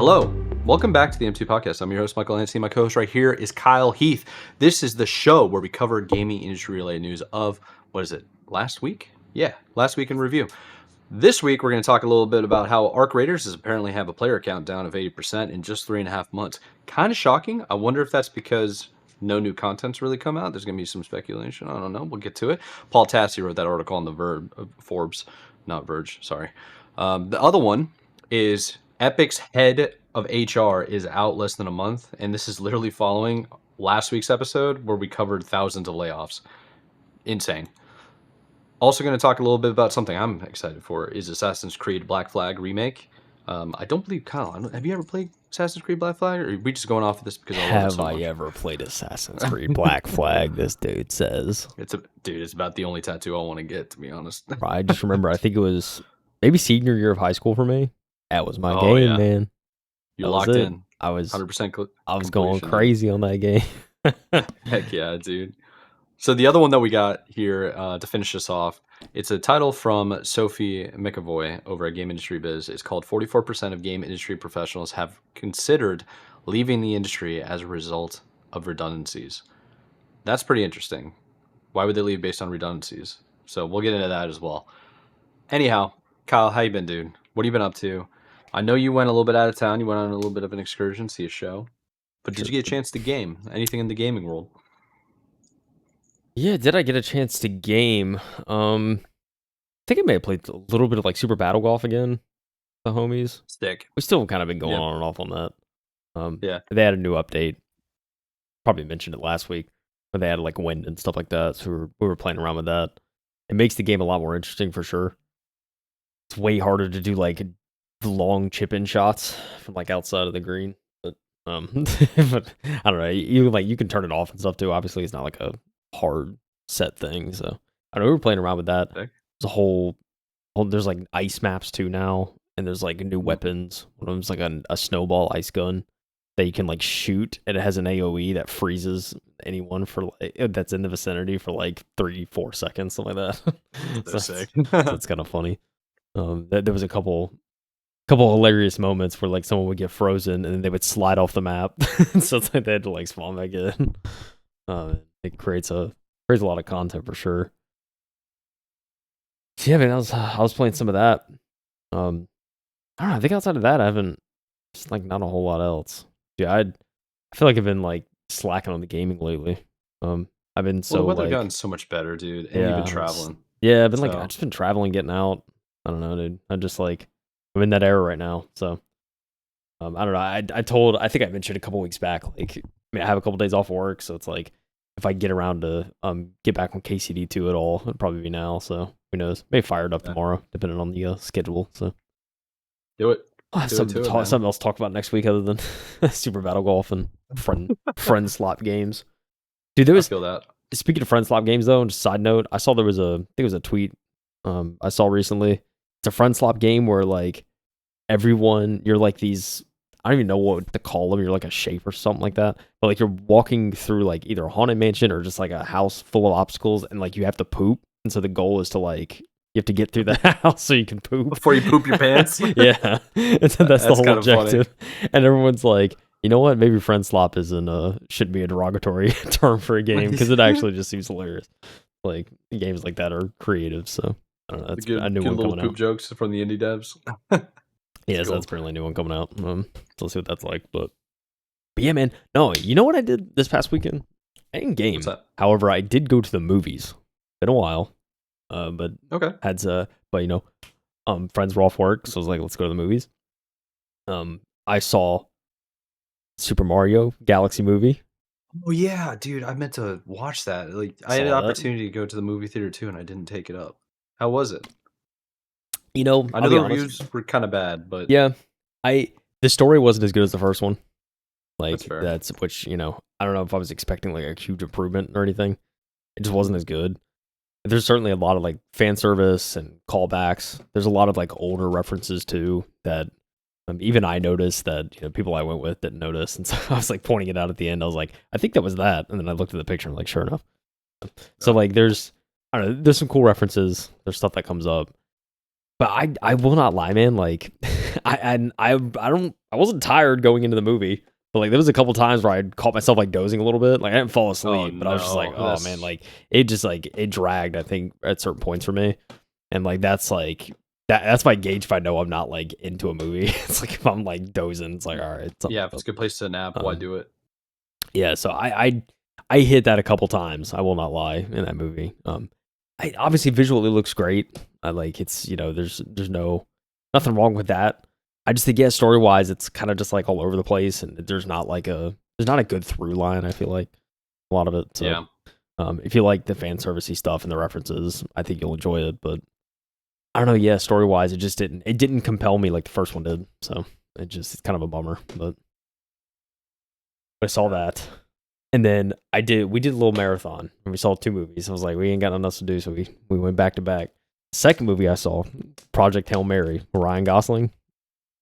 Hello, welcome back to the M2 Podcast. I'm your host, Michael Anstey. My co-host right here is Kyle Heath. This is the show where we cover gaming industry-related news of, last week? Yeah, last week in review. This week, we're going to talk a little bit about how Arc Raiders has apparently have a player count down of 80% in just 3.5 months. Kind of shocking. I wonder if that's because no new content's really come out. There's going to be some speculation. I don't know. We'll get to it. Paul Tassi wrote that article on the Forbes, not Verge, sorry. The other one is Epic's head of HR is out less than a month, and this is literally following last week's episode where we covered thousands of layoffs. Insane. Also going to talk a little bit about something I'm excited for is Assassin's Creed Black Flag Remake. I don't believe, Kyle, have you ever played Assassin's Creed Black Flag, or are we just going off of this because I love it so much? Have I ever played Assassin's Creed Black Flag? This dude says. It's about the only tattoo I want to get, to be honest. I just remember, I think it was maybe senior year of high school for me. That was my game, man. You locked in. I was 100%. I was going crazy on that game. Heck yeah, dude. So the other one that we got here to finish this off, it's a title from Sophie McAvoy over at Game Industry Biz. It's called 44% of game industry professionals have considered leaving the industry as a result of redundancies. That's pretty interesting. Why would they leave based on redundancies? So we'll get into that as well. Anyhow, Kyle, how you been, dude? What have you been up to? I know you went a little bit out of town. You went on a little bit of an excursion, see a show. But did you get a chance to game? Anything in the gaming world? Yeah, did I get a chance to game? I think I may have played a little bit of like Super Battle Golf again. The homies. Stick. We still kind of been going on and off on that. Yeah. They had a new update. Probably mentioned it last week. Where they had like wind and stuff like that. So we were playing around with that. It makes the game a lot more interesting for sure. It's way harder to do like long chip-in shots from like outside of the green. But but I don't know. You can turn it off and stuff too. Obviously, it's not like a hard set thing. So I don't know. We were playing around with that. Okay. There's a whole there's like ice maps too now, and there's like new weapons. One of them's like a snowball ice gun that you can like shoot, and it has an AOE that freezes anyone for that's in the vicinity for like 3-4 seconds, something like that. That's sick. That's kind of funny. There was a couple hilarious moments where like someone would get frozen and then they would slide off the map, so it's like they had to like spawn back in. It creates a lot of content for sure. Yeah, man, I was playing some of that. I don't know. I think outside of that, I haven't. Just like not a whole lot else. Yeah, I feel like I've been like slacking on the gaming lately. I've been so the weather like gotten so much better, dude. And you've been traveling. Yeah, I've been like I've just been traveling, getting out. I don't know, dude. I'm in that era right now. So I don't know. I think I mentioned a couple weeks back, like I have a couple days off work, so it's like if I get around to get back on KCD2 at all, it'd probably be now. So who knows? Maybe fire it up tomorrow, depending on the schedule. So do it. Something else to talk about next week other than Super Battle Golf and friend slot games. Dude, I feel that. Speaking of friend slot games though, and just side note, I saw there was I think it was a tweet I saw recently. It's a friend slot game where like everyone, you're like these, I don't even know what to call them. You're like a shape or something like that. But like you're walking through like either a haunted mansion or just like a house full of obstacles, and like you have to poop. And so the goal is to like you have to get through the house so you can poop before you poop your pants. Yeah, and so that's the whole objective. Funny. And everyone's like, you know what? Maybe friend slop shouldn't be a derogatory term for a game because it actually just seems hilarious. Like games like that are creative, so I don't know. That's a new one coming out. Poop jokes from the indie devs. Yeah, so that's apparently a new one coming out. So let's see what that's like. But yeah, man. No, you know what I did this past weekend? I didn't game. What's that? However, I did go to the movies. Been a while. But okay. But you know, friends were off work, so I was like, let's go to the movies. I saw Super Mario Galaxy movie. Oh yeah, dude, I meant to watch that. Like, I had an opportunity to go to the movie theater too, and I didn't take it up. How was it? You know, I know the reviews were kind of bad, but yeah, the story wasn't as good as the first one. Like that's which you know, I don't know if I was expecting like a huge improvement or anything. It just wasn't as good. There's certainly a lot of like fan service and callbacks. There's a lot of like older references too that even I noticed that, you know, people I went with didn't notice. And so I was like pointing it out at the end. I was like, I think that was that. And then I looked at the picture and I'm like, sure enough. So like there's some cool references. There's stuff that comes up. But I will not lie, man. Like, I wasn't tired going into the movie, but like there was a couple times where I caught myself like dozing a little bit. Like I didn't fall Oh asleep, but I was just like, no, oh man, like it just like it dragged. I think at certain points for me, and like that's my gauge if I know I'm not like into a movie. It's like if I'm like dozing, it's like all right, yeah. If it's a good place to nap, why do it? Yeah, so I hit that a couple times. I will not lie in that movie. Obviously visually looks great. I like it's there's nothing wrong with that. I just think yeah, story wise, it's kind of just like all over the place, and there's not a good through line. I feel like a lot of it. So Yeah. if you like the fan servicey stuff and the references, I think you'll enjoy it. But I don't know. Yeah, story wise, it didn't compel me like the first one did. So it's kind of a bummer. But I saw that. And then we did a little marathon and we saw 2 movies. I was like, we ain't got nothing else to do, so we went back to back. Second movie I saw, Project Hail Mary, with Ryan Gosling.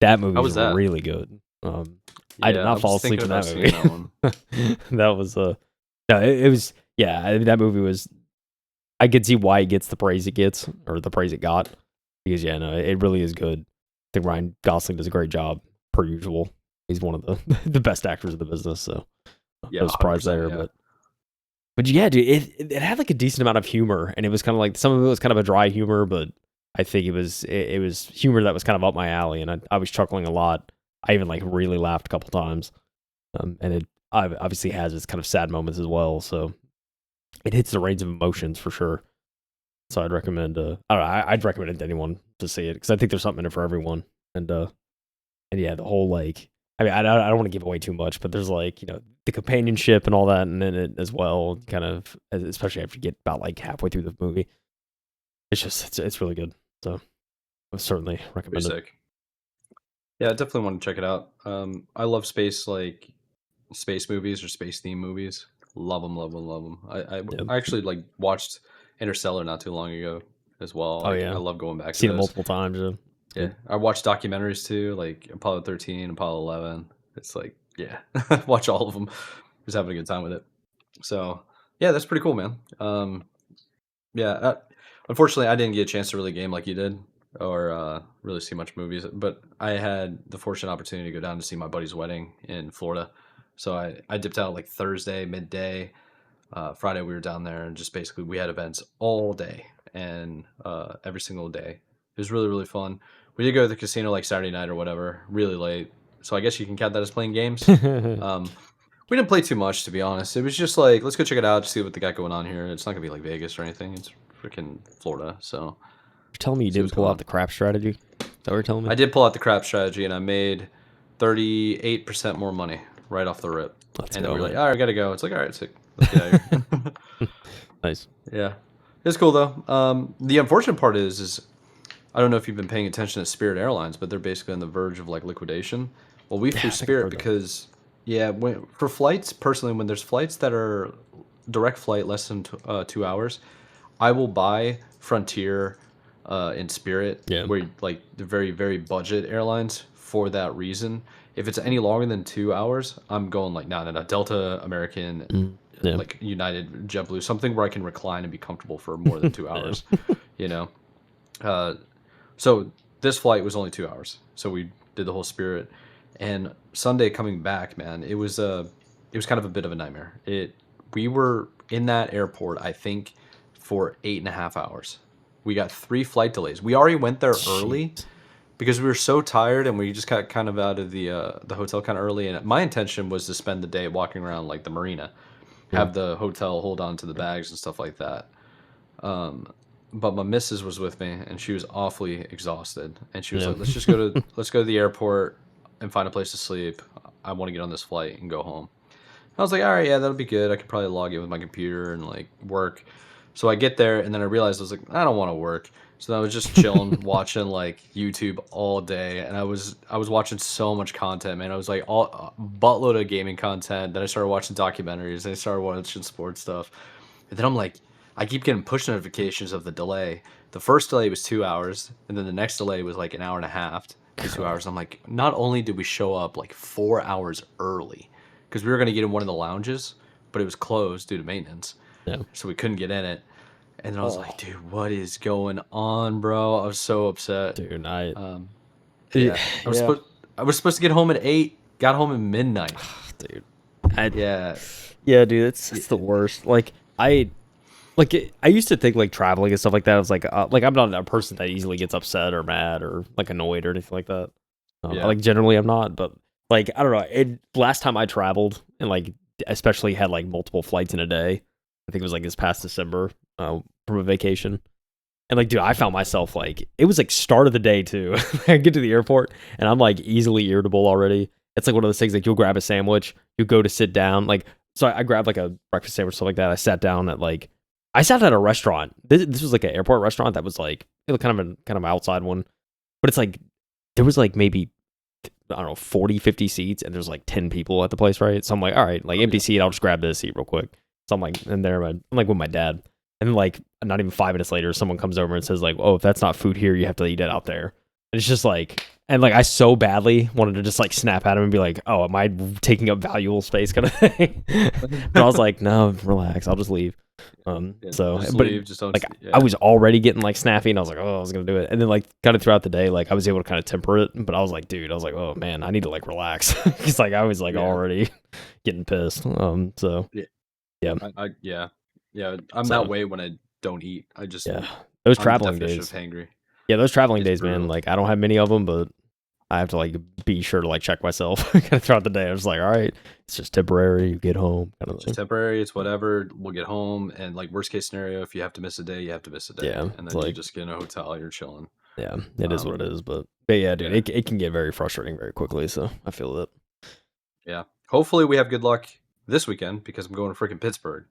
That movie was that? really good. I did not fall asleep in that movie. That one. That was no, it was that movie was. I could see why it gets the praise it gets or the praise it got because no, it really is good. I think Ryan Gosling does a great job per usual. He's one of the the best actors in the business, so. Yeah, No surprise there, yeah. but yeah, dude, it had like a decent amount of humor, and it was kind of like some of it was kind of a dry humor, but I think it was humor that was kind of up my alley, and I was chuckling a lot. I even like really laughed a couple times, and it obviously has its kind of sad moments as well, so it hits the range of emotions for sure. So I'd recommend I don't know, I'd recommend it to anyone to see it because I think there's something in it for everyone, and yeah, the whole like. I mean, I don't want to give away too much, but there's like, the companionship and all that and in it as well, kind of, especially after you get about like halfway through the movie. It's really good. So I would certainly recommend it. Sick. Yeah, I definitely want to check it out. I love space movies or space theme movies. Love them, love them, love them. Yep. I actually like watched Interstellar not too long ago as well. Oh Like yeah, I love going back to seen it those. multiple times. Yeah. Yeah, Good. I watched documentaries too, like Apollo 13, Apollo 11. It's like, yeah, watch all of them. Just having a good time with it. So, yeah, that's pretty cool, man. Yeah, unfortunately, I didn't get a chance to really game like you did or really see much movies, but I had the fortunate opportunity to go down to see my buddy's wedding in Florida. So I dipped out like Thursday, midday. Friday, we were down there and just basically we had events all day and every single day. It was really, really fun. We did go to the casino like Saturday night or whatever, really late. So I guess you can count that as playing games. Um, we didn't play too much, to be honest. It was just like, let's go check it out, see what they got going on here. It's not gonna be like Vegas or anything. It's freaking Florida, so You're telling me you see didn't what's pull going out on. the crap strategy? Is that what you're telling me? I did pull out the crap strategy, and I made 38% more money right off the rip. Let's And then go, we were like, man. all right, I gotta go. It's like, all right, sick. Let's get out of here. Nice. Yeah, it's cool though. The unfortunate part is I don't know if you've been paying attention to Spirit Airlines, but they're basically on the verge of like liquidation. Well, we Yeah, flew I think I've Spirit heard that. because, yeah, for flights personally, when there's flights that are direct flight less than 2 hours, I will buy Frontier in Spirit, Yeah. where like the very very budget airlines for that reason. If it's any longer than 2 hours, I'm going like no no no Delta, American, Yeah. like United, JetBlue, something where I can recline and be comfortable for more than two Yeah. hours. You know, uh, so this flight was only 2 hours. So we did the whole Spirit, and Sunday coming back, man, it was kind of a bit of a nightmare. We were in that airport, I think, for 8.5 hours. We got 3 flight delays. We already went there early Jeez. because we were so tired and we just got kind of out of the hotel kind of early. And my intention was to spend the day walking around like the marina, Yeah. have the hotel hold on to the bags and stuff like that. But my missus was with me and she was awfully exhausted, and she was Yeah. like, let's go to the airport and find a place to sleep. I want to get on this flight and go home. I was like, all right, yeah, that'll be good. I could probably log in with my computer and like work. So I get there and then I realized I was like, I don't want to work. So I was just chilling, watching like YouTube all day, and I was watching so much content, man. I was like all buttload of gaming content. Then I started watching documentaries. Then I started watching sports stuff, and then I'm like, I keep getting push notifications of the delay. The first delay was 2 hours, and then the next delay was like an hour and a half to 2 hours. I'm like, not only did we show up like 4 hours early, because we were going to get in one of the lounges, but it was closed due to maintenance, Yeah. so we couldn't get in it. And then I was like, Oh, dude, what is going on, bro? I was so upset. dude, Um, yeah, yeah, I was supposed to get home at 8. Got home at midnight. dude, I Yeah, yeah, dude, it's yeah, the worst. I used to think like traveling and stuff like that. I was like I'm not a person that easily gets upset or mad or like annoyed or anything like that. yeah. Like generally I'm not, but like I don't know. Last time I traveled and like especially had like multiple flights in a day. I think it was like this past December from a vacation. And like, dude, I found myself like it was like start of the day too. I get to the airport and I'm like easily irritable already. It's like one of those things like you'll grab a sandwich, you go to sit down. Like, so I grabbed like a breakfast sandwich, stuff like that. I sat at a restaurant. This was like an airport restaurant that was like it was kind of an outside one, but it's like there was like maybe I don't know 40, 50 seats, and there's like 10 people at the place, right? So I'm like, all right, like Oh, empty yeah. seat. I'll just grab this seat real quick. So I'm like in there, I'm like with my dad. And then like not even 5 minutes later, someone comes over and says like, "Oh, if that's not food here, you have to eat it out there." And it's just like, and like I so badly wanted to just like snap at him and be like, "Oh, am I taking up valuable space?" kind of thing. But I was like, "No, relax. I'll just leave." Yeah, So, just but leave. Just don't. like I Yeah, was already getting like snappy, and I was like, "Oh, I was gonna do it." And then like kind of throughout the day, like I was able to kind of temper it. But I was like, "Dude, I was like, oh man, I need to like relax," because like I was like yeah, already getting pissed. So yeah. yeah, Yeah. I'm that so way when I don't eat. yeah, those I'm the traveling definition of days. hangry. Yeah, those traveling It's days, man. brutal. Like I don't have many of them, but I have to like be sure to like check myself kind of throughout the day. I was like, all right, it's just temporary. You get home, kind of It's just thing. temporary. It's whatever. We'll get home, and like worst case scenario, if you have to miss a day, you have to miss a day, Yeah, and it's then you like just get in a hotel. You're chilling. yeah, it is what Um, it is. But yeah, dude, yeah, it can get very frustrating very quickly. So I feel that. yeah. Hopefully, we have good luck this weekend because I'm going to freaking Pittsburgh.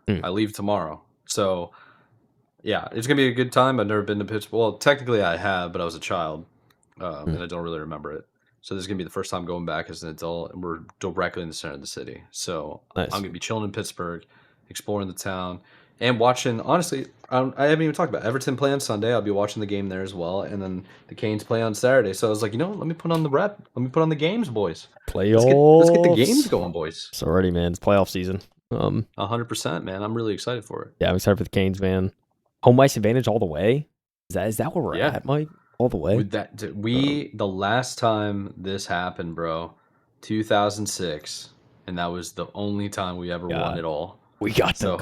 Hmm. I leave tomorrow, so yeah, it's gonna be a good time. I've never been to Pittsburgh. Well, technically, I have, but I was a child, Hmm. and I don't really remember it. So this is gonna be the first time going back as an adult, and we're directly in the center of the city. So I'm Nice. gonna be chilling in Pittsburgh, exploring the town, and watching. Honestly, I haven't even talked about Everton play on Sunday. I'll be watching the game there as well, and then the Canes play on Saturday. So I was like, you know what? Let me put on the rep. Let me put on the games, boys. Let's get the games Playoffs. going, boys. It's already, man. It's playoff season. 100%, man. I'm really excited for it. Yeah, I'm excited for the Canes, man. Home ice advantage all the way. Is that where we're Yeah. at, Mike? All the way. With that, Um, the last time this happened, bro, 2006, and that was the only time we ever won God, it all. we got the So cup.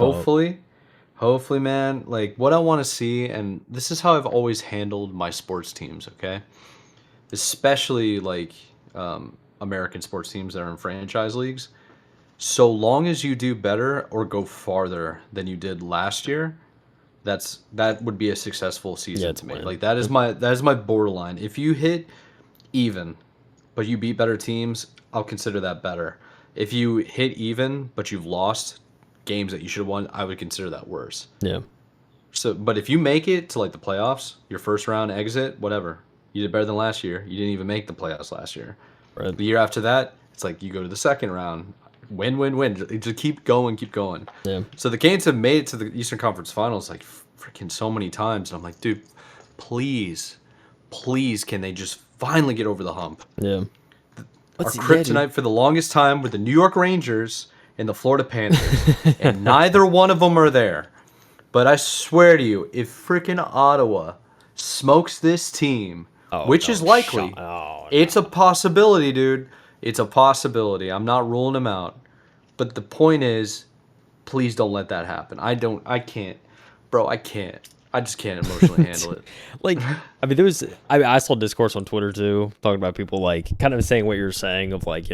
hopefully, man, like what I want to see, and this is how I've always handled my sports teams, okay? Especially like American sports teams that are in franchise leagues. So long as you do better or go farther than you did last year, that would be a successful Yeah, season it's a to me. win. Like that is my borderline. If you hit even, but you beat better teams, I'll consider that better. If you hit even, but you've lost games that you should have won, I would consider that worse. Yeah, So, but if you make it to like the playoffs, your first round exit, whatever, you did better than last year. You didn't even make the playoffs last year. right. The year after that, it's like you go to the second round, win, win, win. Just keep going, keep going. Yeah, So the Canes have made it to the Eastern Conference Finals like freaking so many times, and I'm like, dude, please, please, can they just finally get over the hump? yeah. Our Yeah, dude. kryptonite for the longest time were the New York Rangers and the Florida Panthers, and neither one of them are there. But I swear to you, if freaking Ottawa smokes this team, Oh which is no, shot. likely, Oh it's a no. possibility, dude. It's a possibility. I'm not ruling them out. But the point is, please don't let that happen. I can't. Bro, I can't. I just can't emotionally handle it. Like, I mean, I saw discourse on Twitter too, talking about people like kind of saying what you're saying of like,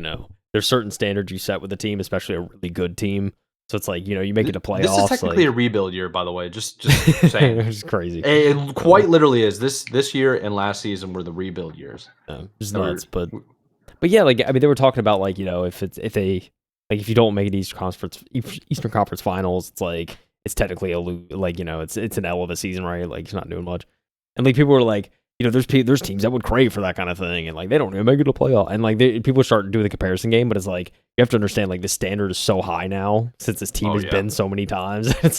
there's certain standards you set with a team, especially a really good team. So it's like, you make it to This is playoffs, technically a like, rebuild year, by the way. Just saying. it's crazy. It Uh, quite literally is. This year and last season were the rebuild years. it's That were, nuts. But yeah, like I mean, they were talking about like if you don't make it Eastern Conference Finals, it's like it's technically like it's an L of a season, right? Like it's not doing much, and like people were like, there's teams that would crave for that kind of thing, and like they don't even make it to playoff, and like people start doing the comparison game, but it's like you have to understand like the standard is so high now since this team oh has yeah. been so many times. It's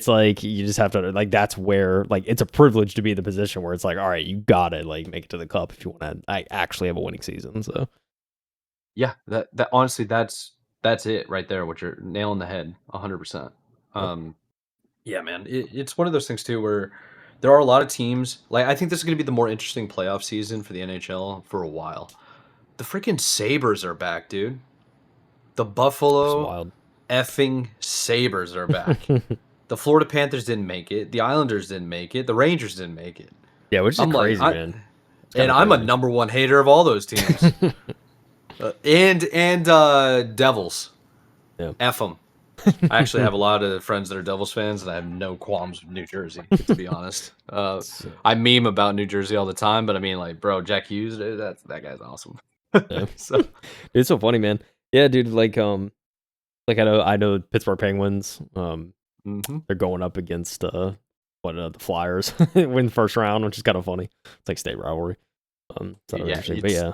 like you just have to like that's where like it's a privilege to be in the position where it's like all right, you gotta like make it to the cup if you want to actually have a winning season. So. Yeah, that honestly that's it right there, what you're nailing the head 100%. Um Yeah, man. It's one of those things too where there are a lot of teams. Like I think this is going to be the more interesting playoff season for the NHL for a while. The freaking Sabres are back, dude. The It's Buffalo wild. effing Sabres are back. The Florida Panthers didn't make it. The Islanders didn't make it. The Rangers didn't make it. Yeah, which is I'm like, crazy, man. It's kind and of I'm a crazy. number one hater of all those teams. And Devils. Yeah. F them. I actually have a lot of friends that are Devils fans, and I have no qualms with New Jersey, to be honest. I meme about New Jersey all the time, but I mean, like, bro, Jack Hughes, dude, that guy's awesome. Yeah. So It's so funny, man. Yeah, dude. Like I know Pittsburgh Penguins. They're going up against the Flyers win first round, which is kind of funny. It's like state rivalry. So yeah, interesting. But yeah,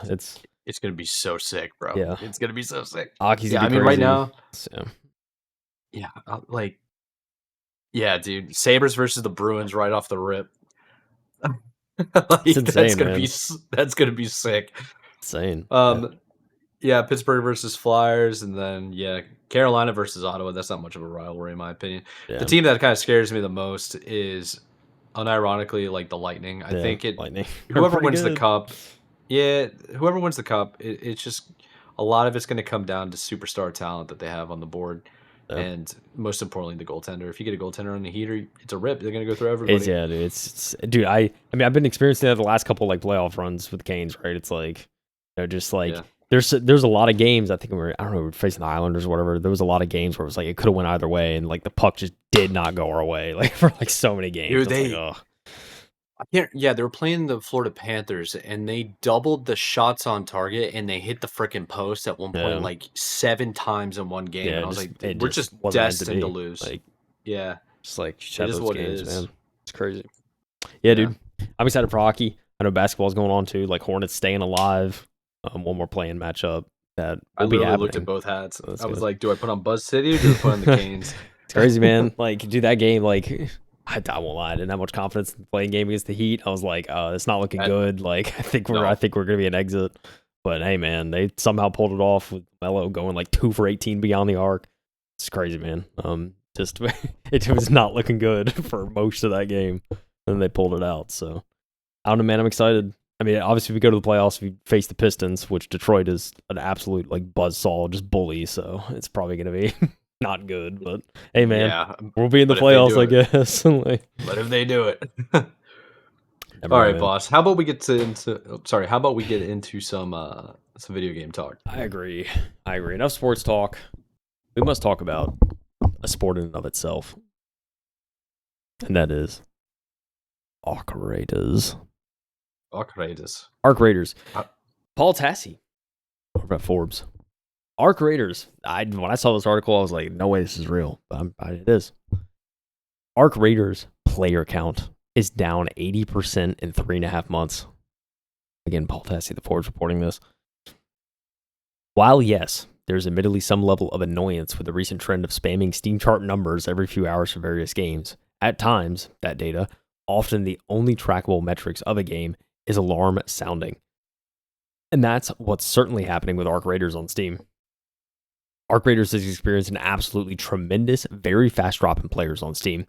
it's gonna be so sick, bro. Yeah. It's gonna be so sick. hockey's Yeah, gonna I be mean, crazy. right now, So, yeah, like, yeah, dude, Sabres versus the Bruins right off the rip. Like, it's insane, man. That's gonna be sick. Insane. Yeah. Yeah, Pittsburgh versus Flyers, and then yeah, Carolina versus Ottawa. That's not much of a rivalry in my opinion. The Yeah. team that kind of scares me the most is, unironically, like the Lightning. I think Lightning. whoever wins the cup, yeah, whoever wins the cup, it's just a lot of it's going to come down to superstar talent that they have on the board, Yeah. and most importantly, the goaltender. If you get a goaltender on the heater, it's a rip. They're going to go through It's everybody. dude. Dude. I mean, I've been experiencing that the last couple like playoff runs with the Canes, right? It's like, just like Yeah. there's a lot of games. I think I don't know, we're facing the Islanders or whatever. There was a lot of games where it was like it could have went either way, and like the puck just did not go our way, like for like so many games. Dude, Like, yeah, they were playing the Florida Panthers, and they doubled the shots on target, and they hit the freaking post at one point Yeah. like 7 times in one game. Yeah, and I was it like, we're just wasn't meant destined to be. lose. Like, Yeah, just like it is those what it games, is. man. It's crazy. Yeah, Yeah. dude. I'm excited for hockey. I know basketball's going on too. Like Hornets staying alive. One more playing matchup that I will be literally looked happening. at both hats. That's I was good. like, do I put on Buzz City or do I put on the Canes? It's crazy, man. Like, do that game. Like, I won't lie. I didn't have much confidence in playing game against the Heat. I was like, it's not looking good. Like, I think we're gonna be an exit. But hey, man, they somehow pulled it off with Melo going like 2 for 18 beyond the arc. It's crazy, man. Just it was not looking good for most of that game, and they pulled it out. So I don't know, man. I'm excited. I mean, obviously, if we go to the playoffs, we face the Pistons, which Detroit is an absolute like buzzsaw, just bully. So it's probably gonna be not good. But hey, man, Yeah, we'll be in the playoffs, I guess. Like, but if they do it. All right, boss. How about we get into some video game talk? I agree. Enough sports talk. We must talk about a sport in and of itself, and that is Arc Raiders. Arc Raiders. Paul Tassi over at Forbes. Arc Raiders. When I saw this article, I was like, no way this is real. But it is. Arc Raiders player count is down 80% in 3.5 months. Again, Paul Tassi, the Forbes, reporting this. While, yes, there's admittedly some level of annoyance with the recent trend of spamming Steam chart numbers every few hours for various games, at times, that data, often the only trackable metrics of a game, is alarm sounding. And that's what's certainly happening with Arc Raiders on Steam. Arc Raiders has experienced an absolutely tremendous, very fast drop in players on Steam,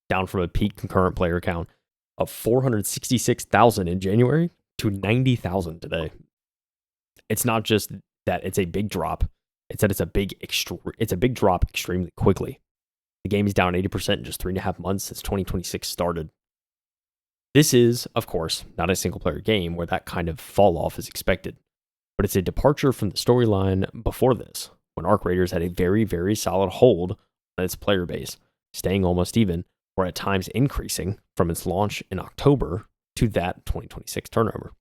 down from a peak concurrent player count of 466,000 in January to 90,000 today. It's not just that it's a big drop, it's that it's a big drop extremely quickly. The game is down 80% in just 3.5 months since 2026 started. This is, of course, not a single-player game where that kind of fall-off is expected, but it's a departure from the storyline before this, when Arc Raiders had a very, very solid hold on its player base, staying almost even, or at times increasing from its launch in October to that 2026 turnover.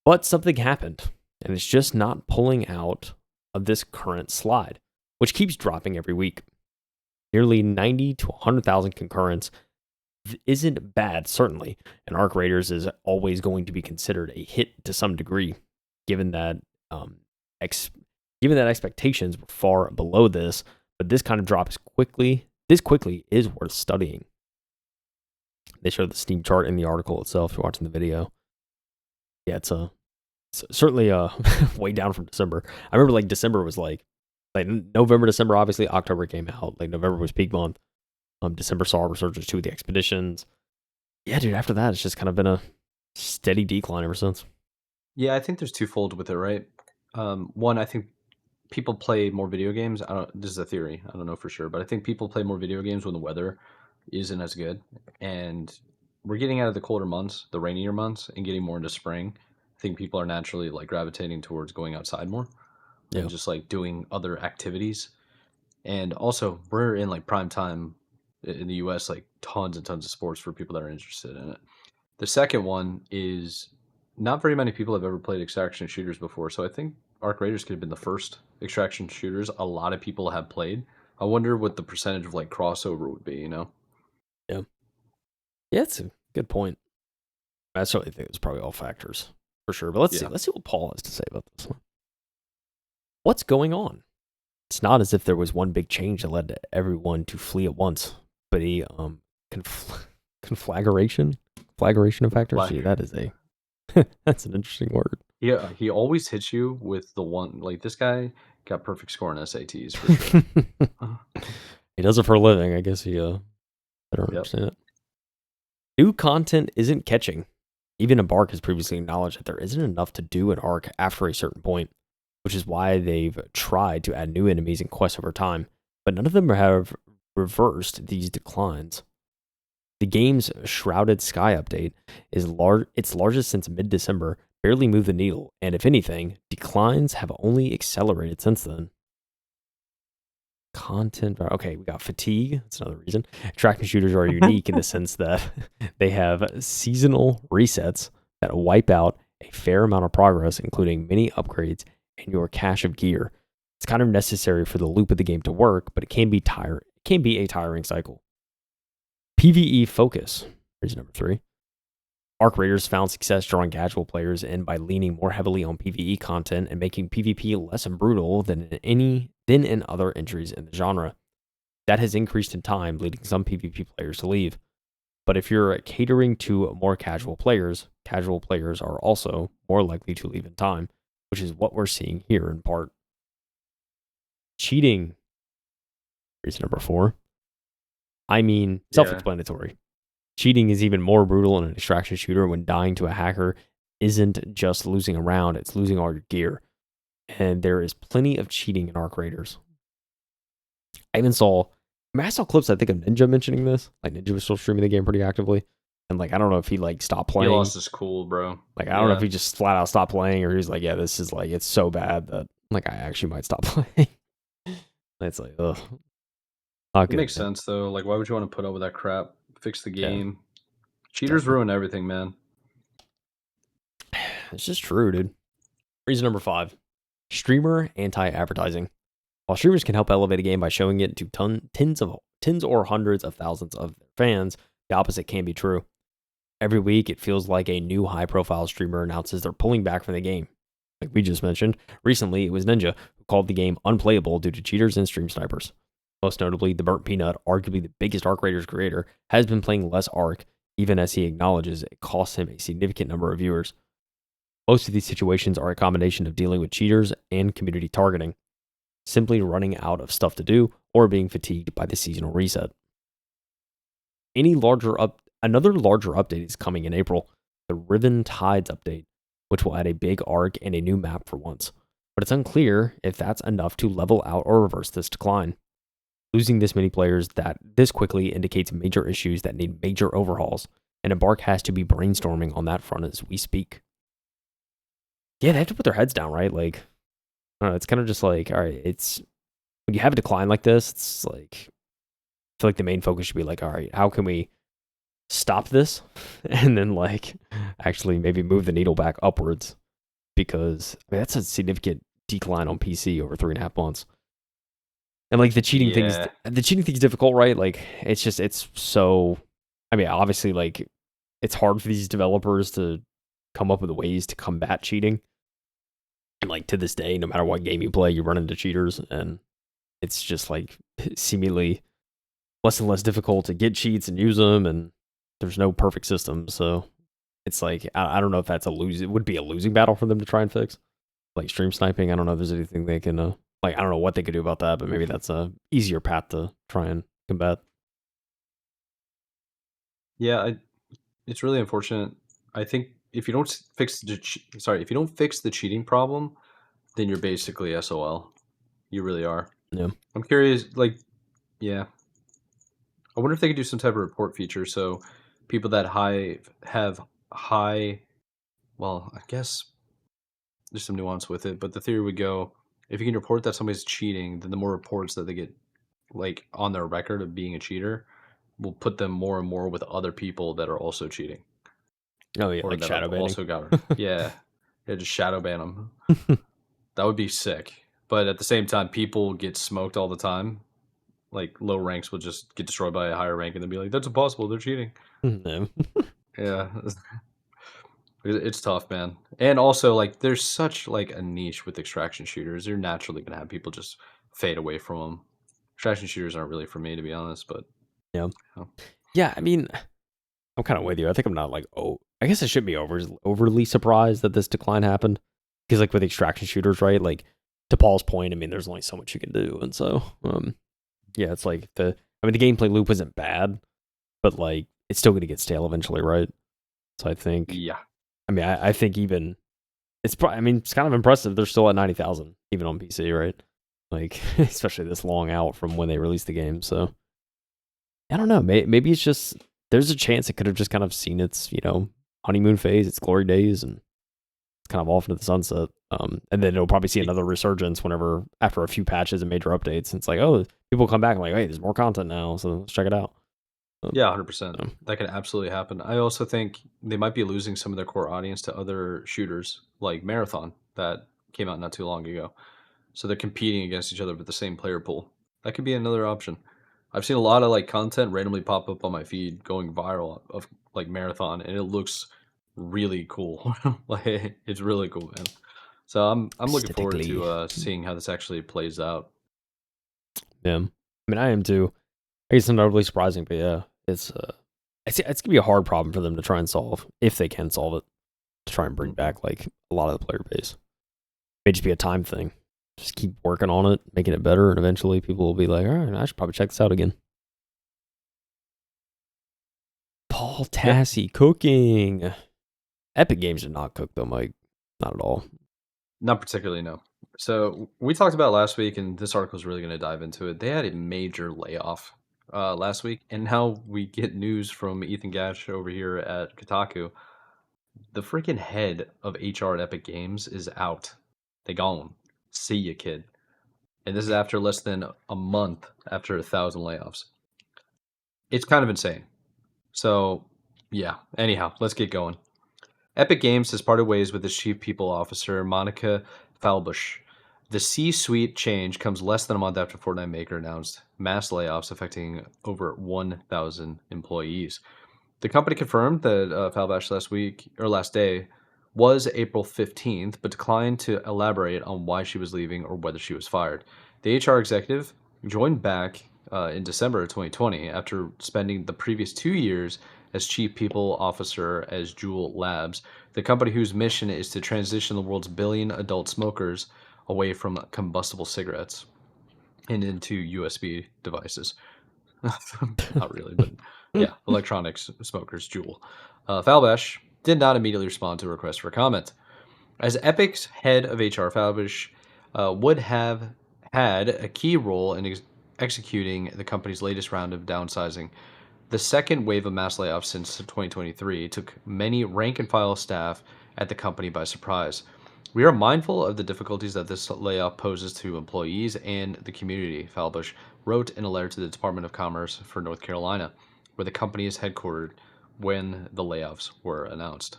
But something happened, and it's just not pulling out of this current slide, which keeps dropping every week. Nearly 90 to 100,000 concurrents isn't bad, certainly, and Arc Raiders is always going to be considered a hit to some degree, given that expectations were far below this. But this kind of drop quickly is worth studying. They show the Steam chart in the article itself. If you're watching the video, yeah, it's certainly way down from December. I remember like December was like November, December. Obviously, October came out. Like November was peak month. December saw a resurgence too with the expeditions. Yeah, dude. After that, it's just kind of been a steady decline ever since. Yeah, I think there's twofold with it, right? One, I think people play more video games. I don't. This is a theory. I don't know for sure, but I think people play more video games when the weather isn't as good, and we're getting out of the colder months, the rainier months, and getting more into spring. I think people are naturally like gravitating towards going outside more and Yeah. just like doing other activities. And also, we're in like prime time in the U.S. Like tons and tons of sports for people that are interested in it. The second one is not very many people have ever played extraction shooters before, so I think Arc Raiders could have been the first extraction shooters a lot of people have played. I wonder what the percentage of like crossover would be, you know? Yeah. Yeah, it's a good point. I certainly think it's probably all factors for sure. But let's see. Yeah. Let's see what Paul has to say about this one. What's going on? It's not as if there was one big change that led to everyone to flee at once, but a conflagration of factors. Flag. Gee, that is a that's an interesting word. Yeah, he always hits you with the one like this guy got perfect score in SATs for sure. He does it for a living. I guess he better Yep. understand it. New content isn't catching. Even Embark has previously acknowledged that there isn't enough to do in Arc after a certain point, which is why they've tried to add new enemies and quests over time, but none of them have reversed these declines. The game's Shrouded Sky update is its largest since mid-December, barely moved the needle, and if anything, declines have only accelerated since then. Content. Okay, we got fatigue. That's another reason. Tracking shooters are unique in the sense that they have seasonal resets that wipe out a fair amount of progress, including many upgrades and your cache of gear. It's kind of necessary for the loop of the game to work, but it can be a tiring cycle. PvE focus. Here's number 3. Arc Raiders found success drawing casual players in by leaning more heavily on PvE content and making PvP less brutal than in other entries in the genre. That has increased in time, leading some PvP players to leave. But if you're catering to more casual players are also more likely to leave in time, which is what we're seeing here in part. Cheating. Here's number 4. I mean, self-explanatory. Cheating is even more brutal in an extraction shooter when dying to a hacker isn't just losing a round, it's losing all your gear. And there is plenty of cheating in Arc Raiders. I saw clips, I think, of Ninja mentioning this. Like, Ninja was still streaming the game pretty actively. And, like, I don't know if he, like, stopped playing. He lost his cool, bro. Like, I don't know if he just flat out stopped playing or he's like, yeah, this is, like, it's so bad that, like, I actually might stop playing. It's like, ugh. It makes sense, though. Like, why would you want to put up with that crap? Fix the game. Yeah. Cheaters ruin everything, man. It's just true, dude. Reason number 5. Streamer anti-advertising. While streamers can help elevate a game by showing it to tens or hundreds of thousands of fans, the opposite can be true. Every week, it feels like a new high-profile streamer announces they're pulling back from the game. Like we just mentioned, recently it was Ninja who called the game unplayable due to cheaters and stream snipers. Most notably, the Burnt Peanut, arguably the biggest Arc Raiders creator, has been playing less Arc, even as he acknowledges it costs him a significant number of viewers. Most of these situations are a combination of dealing with cheaters and community targeting, simply running out of stuff to do, or being fatigued by the seasonal reset. Another larger update is coming in April, the Riven Tides update, which will add a big arc and a new map for once. But it's unclear if that's enough to level out or reverse this decline. Losing this many players that this quickly indicates major issues that need major overhauls, and Embark has to be brainstorming on that front as we speak. Yeah, they have to put their heads down, right? Like, I don't know, it's kind of just like, all right, it's when you have a decline like this, it's like, I feel like the main focus should be like, all right, how can we stop this? And then, like, actually maybe move the needle back upwards, because I mean, that's a significant decline on PC over 3.5 months. And like the cheating thing's difficult, right? Like, it's so, I mean, obviously, like, it's hard for these developers to come up with ways to combat cheating. And like to this day, no matter what game you play, you run into cheaters, and it's just like seemingly less and less difficult to get cheats and use them, and there's no perfect system. So it's like, I don't know if that's it would be a losing battle for them to try and fix. Like stream sniping, I don't know if there's anything they can, like, I don't know what they could do about that, but maybe that's a easier path to try and combat. Yeah, it's really unfortunate. I think if you don't fix if you don't fix the cheating problem, then you're basically SOL. You really are. Yeah. I'm curious, like, yeah. I wonder if they could do some type of report feature so people that have high, well, I guess there's some nuance with it, but the theory would go if you can report that somebody's cheating, then the more reports that they get like on their record of being a cheater will put them more and more with other people that are also cheating Oh yeah, or like that have shadow banning. also got yeah, yeah, just shadow ban them. That would be sick. But at the same time, people get smoked all the time. Like low ranks will just get destroyed by a higher rank and then be like, "That's impossible. They're cheating." No. Yeah, it's tough, man. And also, like, there's such like a niche with extraction shooters. You're naturally gonna have people just fade away from them. Extraction shooters aren't really for me, to be honest. But Yeah. oh, Yeah, I mean, I'm kind of with you. I think I'm not like, oh, I guess I should be overly surprised that this decline happened because like with extraction shooters, right? Like to Paul's point, I mean, there's only so much you can do, and so yeah, it's like the gameplay loop isn't bad, but like it's still going to get stale eventually, right? So I think, yeah, I mean, I think even I mean, it's kind of impressive. They're still at 90,000 even on PC, right? Like especially this long out from when they released the game. So I don't know. Maybe it's just there's a chance it could have just kind of seen its honeymoon phase, its glory days, and it's kind of off into the sunset. And then it'll probably see another resurgence whenever after a few patches and major updates. And it's like, oh, people come back and like, hey, there's more content now, so let's check it out. yeah, 100%. So, That could absolutely happen. I also think they might be losing some of their core audience to other shooters like Marathon that came out not too long ago. So they're competing against each other with the same player pool. That could be another option. I've seen a lot of like content randomly pop up on my feed going viral of like Marathon, and it looks really cool. Like it's really cool, man. So I'm looking forward aesthetically, to seeing how this actually plays out. yeah. I mean, I am too. I guess it's not overly surprising, but yeah, it's gonna be a hard problem for them to try and solve if they can solve it to try and bring Mhm. back like a lot of the player base. May just be a time thing. Just keep working on it, making it better, and eventually people will be like, all right, I should probably check this out again. Paul Yeah, Tassi cooking. Epic Games did not cook though, Mike. Not at all. not particularly, no. So we talked about last week, and this article is really going to dive into it. They had a major layoff last week, and now we get news from Ethan Gash over here at Kotaku. The freaking head of HR at Epic Games is out. They gone. See ya, kid. And this is after less than a month after 1,000 layoffs. It's kind of insane. So, yeah. Anyhow, let's get going. Epic Games has parted ways with its chief people officer, Monica Falbush. The C-suite change comes less than a month after Fortnite Maker announced mass layoffs affecting over 1,000 employees. The company confirmed that Falbash last day was April 15th, but declined to elaborate on why she was leaving or whether she was fired. The HR executive joined back in December of 2020 after spending the previous 2 years as chief people officer as Juul Labs, the company whose mission is to transition the world's billion adult smokers away from combustible cigarettes and into USB devices. Not really, but yeah, electronics smokers, Juul. Falbash did not immediately respond to a request for comment. As Epic's head of HR, Falbash would have had a key role in executing the company's latest round of downsizing. The second wave of mass layoffs since 2023 took many rank and file staff at the company by surprise. We are mindful of the difficulties that this layoff poses to employees and the community, Falbush wrote in a letter to the Department of Commerce for North Carolina, where the company is headquartered when the layoffs were announced.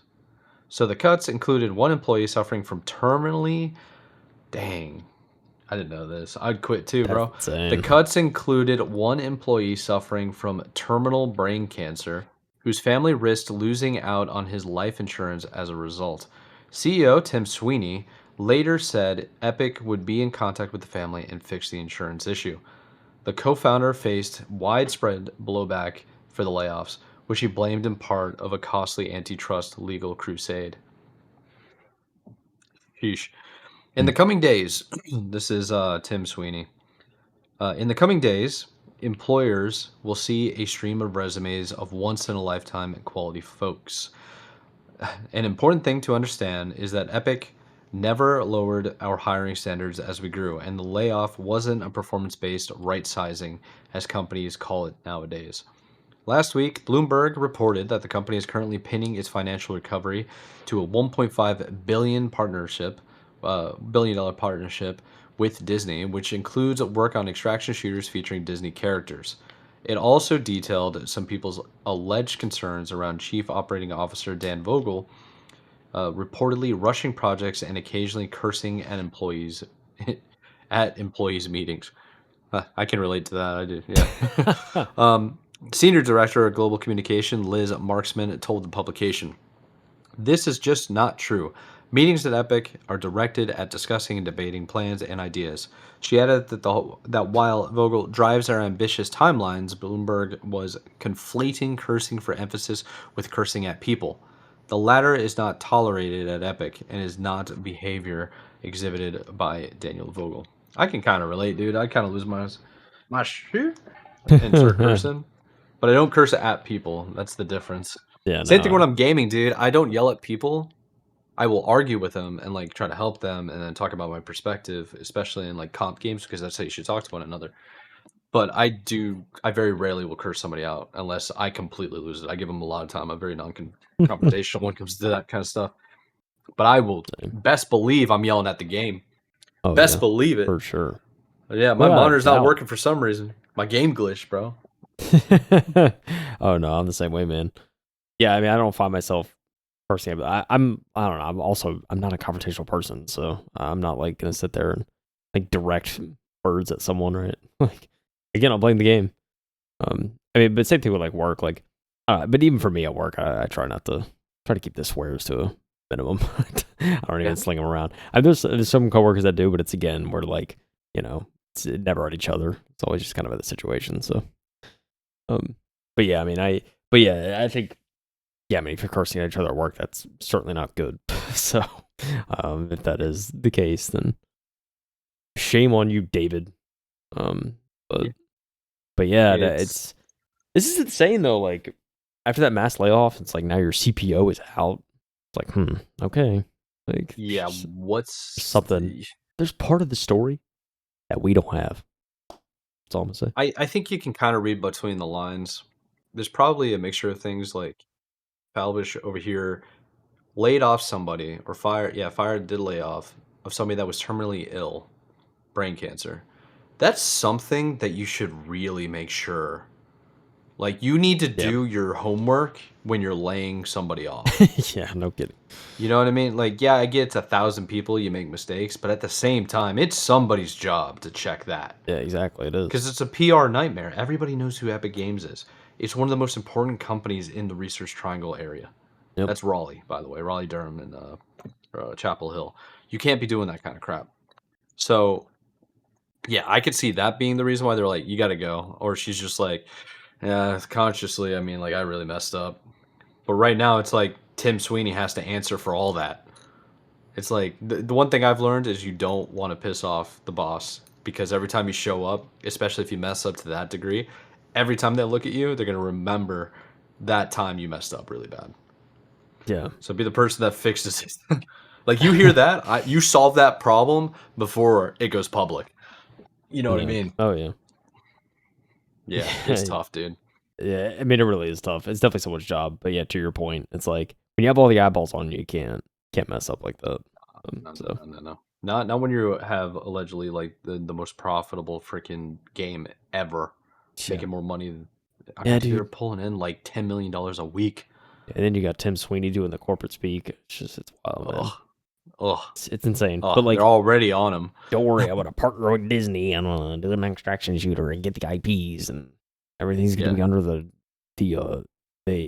So the cuts included one employee suffering from terminally, dang, I didn't know this. I'd quit too, That's bro. The insane. cuts included one employee suffering from terminal brain cancer, whose family risked losing out on his life insurance as a result. CEO Tim Sweeney later said Epic would be in contact with the family and fix the insurance issue. The co founder faced widespread blowback for the layoffs, which he blamed in part of a costly antitrust legal crusade. Sheesh. In the Mm. coming days, this is Tim Sweeney. In the coming days, employers will see a stream of resumes of once-in-a-lifetime quality folks. An important thing to understand is that Epic never lowered our hiring standards as we grew, and the layoff wasn't a performance-based right-sizing, as companies call it nowadays. Last week, Bloomberg reported that the company is currently pinning its financial recovery to a 1.5 billion dollar partnership with Disney, which includes work on extraction shooters featuring Disney characters. It also detailed some people's alleged concerns around Chief Operating Officer Dan Vogel reportedly rushing projects and occasionally cursing at employees at employees meetings. I can relate to that. I do. Yeah. Senior Director of Global Communication, Liz Marksman, told the publication, "This is just not true. Meetings at Epic are directed at discussing and debating plans and ideas." She added that while Vogel drives our ambitious timelines, Bloomberg was conflating cursing for emphasis with cursing at people. The latter is not tolerated at Epic and is not behavior exhibited by Daniel Vogel. I can kind of relate, dude. I kind of lose my shit and start cursing. But I don't curse at people. That's the difference. Yeah, Same thing no. when I'm gaming, dude. I don't yell at people. I will argue with them and like try to help them and then talk about my perspective, especially in like comp games, because that's how you should talk to one another. But I very rarely will curse somebody out unless I completely lose it. I give them a lot of time. I'm very non-confrontational when it comes to that kind of stuff. But I will best believe I'm yelling at the game. Oh, Best yeah, believe it. for sure. Yeah, my Without a monitor's not doubt. working for some reason. My game glitched, bro. Oh no, I'm the same way, man. Yeah, I mean, I don't find myself personally. I don't know. I'm not a confrontational person, so I'm not like gonna sit there and like direct words at someone, right? Like, again, I'll blame the game. I mean, but same thing with like work. Like, but even for me at work, I try to keep the swears to a minimum. I don't even sling them around. There's some coworkers that do, but it's again, we're like, it's never at each other. It's always just kind of at the situation. So, but yeah, I mean, I think, yeah, I mean, if you're cursing at each other at work, that's certainly not good. So, if that is the case, then shame on you, David. But yeah, this is insane though. Like after that mass layoff, it's like now your CPO is out. It's like, okay, like yeah, what's something? There's part of the story that we don't have. That's all I'm gonna say. I think you can kind of read between the lines. There's probably a mixture of things like Falbish over here laid off somebody or did lay off of somebody that was terminally ill, brain cancer. That's something that you should really make sure. Like you need to do your homework when you're laying somebody off. Yeah, no kidding. You know what I mean? Like, yeah, I get it's 1,000 people, you make mistakes, but at the same time, it's somebody's job to check that. Yeah, exactly. It is. Because it's a PR nightmare. Everybody knows who Epic Games is. It's one of the most important companies in the Research Triangle area. Yep. That's Raleigh, by the way. Raleigh, Durham, and Chapel Hill. You can't be doing that kind of crap. So, yeah, I could see that being the reason why they're like, you got to go. Or she's just like, yeah, consciously, I mean, like, I really messed up. But right now, it's like Tim Sweeney has to answer for all that. It's like the one thing I've learned is you don't want to piss off the boss because every time you show up, especially if you mess up to that degree, every time they look at you, they're going to remember that time you messed up really bad. Yeah. So be the person that fixes it. Like you hear that, you solve that problem before it goes public. You know what I mean? Oh yeah. Yeah, it's tough, dude. Yeah, I mean it really is tough. It's definitely someone's job. But yeah, to your point, it's like when you have all the eyeballs on you, you can't mess up like that. No. Not when you have allegedly like the most profitable freaking game ever, making more money. I mean, dude, they're pulling in like $10 million a week. And then you got Tim Sweeney doing the corporate speak. It's wild, man. Ugh. It's insane. Ugh, but like they're already on him. Don't worry, I want to partner with Disney. I'm gonna do an extraction shooter and get the IPs, and everything's gonna be under the Disney,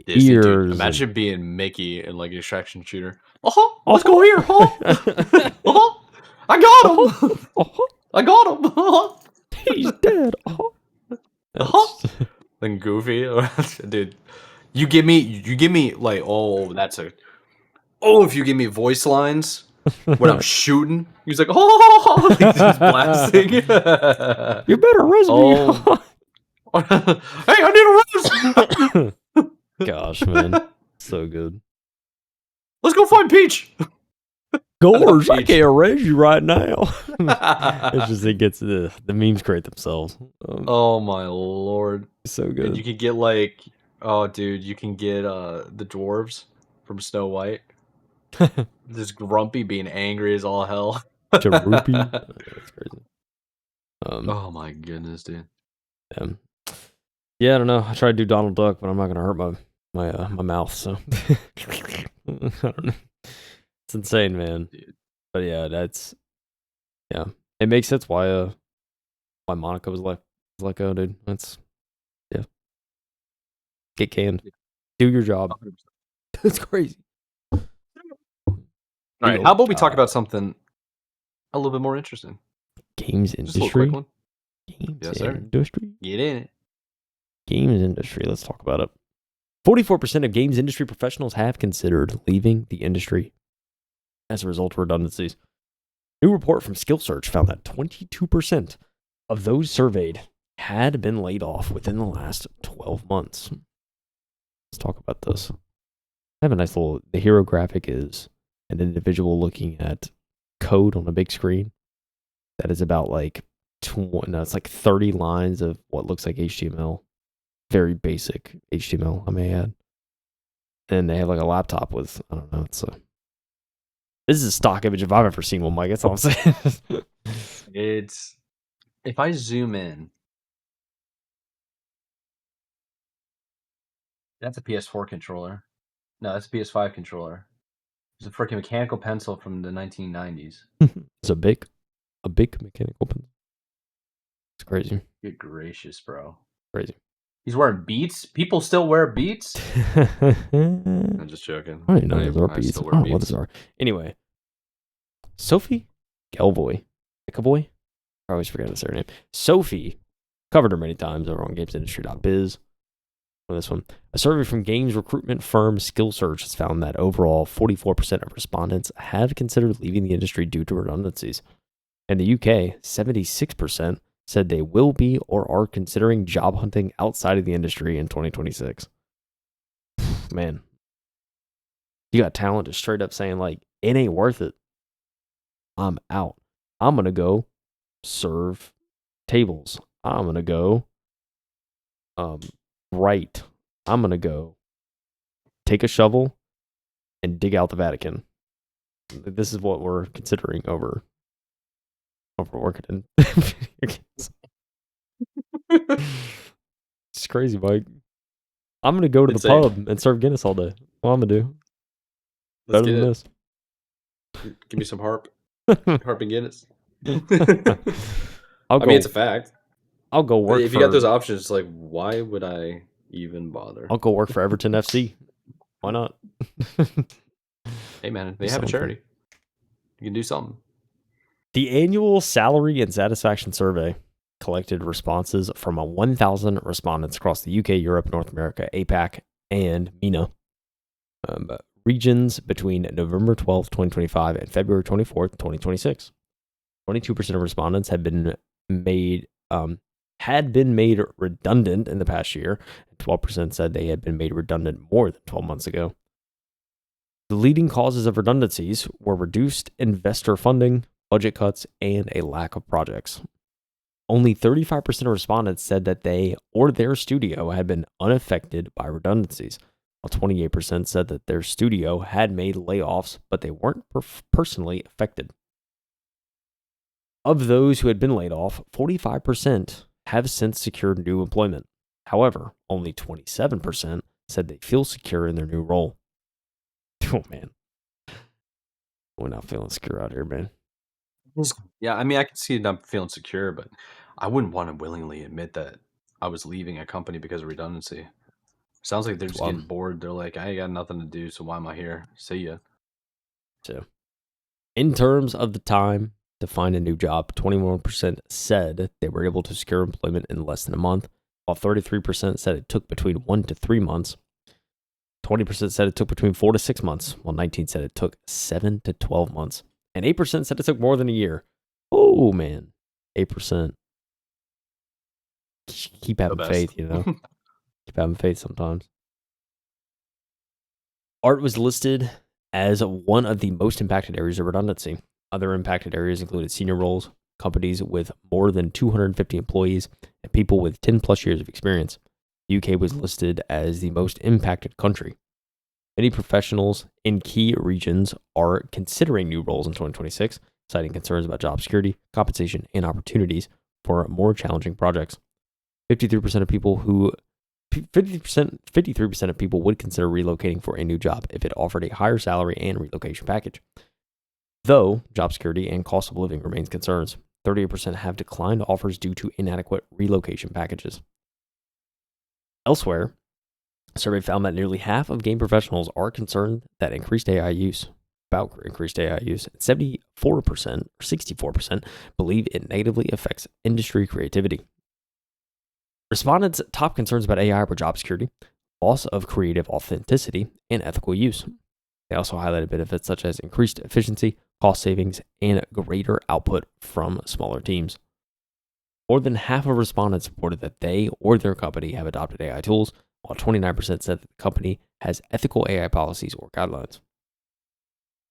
ears. Dude. Imagine being Mickey in like an extraction shooter. Let's go here. I got him. I got him. He's dead. Then Goofy, dude. You give me like if you give me voice lines when I'm shooting, he's like he's blasting. You better res me. I need a rose. Gosh, man, so good. Let's go find Peach. Gorge, I can't raise you right now. It's just it gets the memes create themselves. Oh my lord, so good. And you can get like, oh dude, you can get the dwarves from Snow White. This Grumpy being angry as all hell. Cherupi. That's crazy. Oh my goodness, dude. Yeah, I don't know. I tried to do Donald Duck, but I'm not gonna hurt my mouth. So I don't know. It's insane, man. Dude. But yeah, it makes sense why Monica was like, oh, dude, that's get canned. Do your job. 100%. That's crazy. All right, how about we talk about something a little bit more interesting? Games industry. Just a little quick one. Games industry. Get in it. Games industry. Let's talk about it. 44% of games industry professionals have considered leaving the industry as a result of redundancies. A new report from Skill Search found that 22% of those surveyed had been laid off within the last 12 months. Let's talk about this. I have a nice little, the hero graphic is an individual looking at code on a big screen that is about like, it's like 30 lines of what looks like HTML. Very basic HTML, I may add. And they have like a laptop with, I don't know, this is a stock image if I've ever seen one, Mike. That's all I'm saying. It's, if I zoom in, that's a PS4 controller. No, that's a PS5 controller. It's a freaking mechanical pencil from the 1990s. It's a big mechanical pencil. It's crazy. Good gracious, bro. Crazy. He's wearing Beats? People still wear Beats? I'm just joking. I don't know those are Beats. I don't know what those are. Anyway, Sophie Galvoy. I always forget to say her name. Sophie, covered her many times over on gamesindustry.biz. For this one, a survey from games recruitment firm Skill Search has found that overall 44% of respondents have considered leaving the industry due to redundancies. In the UK, 76% said they will be or are considering job hunting outside of the industry in 2026. Man, you got talent just straight up saying like, it ain't worth it. I'm out. I'm going to go serve tables. I'm going to go write. I'm going to go take a shovel and dig out the Vatican. This is what we're considering over working in video games. It's crazy, Mike. I'm going to go to the pub and serve Guinness all day. What I'm going to do. Let's better than this. Give me some harp. Harp and Guinness. I mean, it's a fact. I'll go work. If you got those options, like, why would I even bother? I'll go work for Everton FC. Why not? Hey, man, they have a charity. You can do something. The annual salary and satisfaction survey collected responses from 1,000 respondents across the UK, Europe, North America, APAC, and MENA regions between November 12th, 2025 and February 24th, 2026. 22% of respondents had been made redundant in the past year, and 12% said they had been made redundant more than 12 months ago. The leading causes of redundancies were reduced investor funding, budget cuts, and a lack of projects. Only 35% of respondents said that they or their studio had been unaffected by redundancies, while 28% said that their studio had made layoffs, but they weren't personally affected. Of those who had been laid off, 45% have since secured new employment. However, only 27% said they feel secure in their new role. Oh, man. We're not feeling secure out here, man. Yeah, I mean, I can see not feeling secure, but I wouldn't want to willingly admit that I was leaving a company because of redundancy. Sounds like they're just getting bored. They're like, I ain't got nothing to do, so why am I here? See ya. So, in terms of the time to find a new job, 21% said they were able to secure employment in less than a month, while 33% said it took between 1 to 3 months. 20% said it took between 4 to 6 months, while 19% said it took 7 to 12 months. And 8% said it took more than a year. Oh, man. 8%. keep having best. faith, you know? Keep having faith sometimes. Art was listed as one of the most impacted areas of redundancy. Other impacted areas included senior roles, companies with more than 250 employees, and people with 10 plus years of experience. The UK was listed as the most impacted country. Many professionals in key regions are considering new roles in 2026, citing concerns about job security, compensation, and opportunities for more challenging projects. 53% of people who 53% of people would consider relocating for a new job if it offered a higher salary and relocation package. Though job security and cost of living remains concerns, 38% have declined offers due to inadequate relocation packages. Elsewhere, a survey found that nearly half of game professionals are concerned that increased AI use, about increased AI use. 74% or 64% believe it negatively affects industry creativity. Respondents' top concerns about AI were job security, loss of creative authenticity, and ethical use. They also highlighted benefits such as increased efficiency, cost savings, and greater output from smaller teams. More than half of respondents reported that they or their company have adopted AI tools, while 29% said that the company has ethical AI policies or guidelines.